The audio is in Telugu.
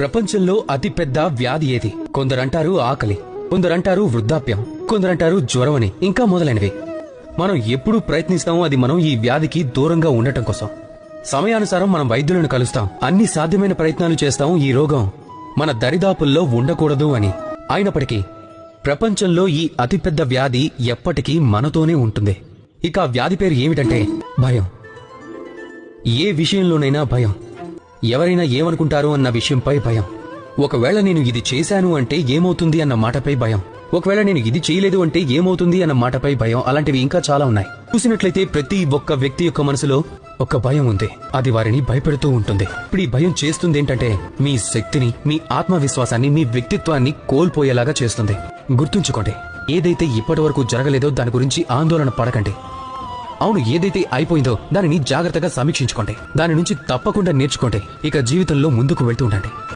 ప్రపంచంలో అతిపెద్ద వ్యాధి ఏది? కొందరంటారు ఆకలి, కొందరంటారు వృద్ధాప్యం, కొందరంటారు జ్వరం అని, ఇంకా మొదలైనవి. మనం ఎప్పుడూ ప్రయత్నిస్తాము అది మనం ఈ వ్యాధికి దూరంగా ఉండటం కోసం. సమయానుసారం మనం వైద్యులను కలుస్తాం, అన్ని సాధ్యమైన ప్రయత్నాలు చేస్తాం ఈ రోగం మన దరిదాపుల్లో ఉండకూడదు అని. అయినప్పటికీ ప్రపంచంలో ఈ అతిపెద్ద వ్యాధి ఎప్పటికీ మనతోనే ఉంటుంది. ఇక ఆ వ్యాధి పేరు ఏమిటంటే భయం. ఏ విషయంలోనైనా భయం. ఎవరైనా ఏమనుకుంటారు అన్న విషయంపై భయం. ఒకవేళ నేను ఇది చేశాను అంటే ఏమవుతుంది అన్న మాటపై భయం. ఒకవేళ నేను ఇది చేయలేదు అంటే ఏమవుతుంది అన్న మాటపై భయం. అలాంటివి ఇంకా చాలా ఉన్నాయి. చూసినట్లయితే ప్రతి ఒక్క వ్యక్తి యొక్క మనసులో ఒక భయం ఉంది. అది వారిని భయపెడుతూ ఉంటుంది. ఇప్పుడు ఈ భయం చేస్తుంది ఏంటంటే మీ శక్తిని, మీ ఆత్మవిశ్వాసాన్ని, మీ వ్యక్తిత్వాన్ని కోల్పోయేలాగా చేస్తుంది. గుర్తుంచుకోండి, ఏదైతే ఇప్పటి వరకు జరగలేదో దాని గురించి ఆందోళన పడకండి. అవును, ఏదైతే అయిపోయిందో దానిని జాగ్రత్తగా సమీక్షించుకోండి. దాని నుంచి తప్పకుండా నేర్చుకోండి. ఇక జీవితంలో ముందుకు వెళ్తూ ఉండండి.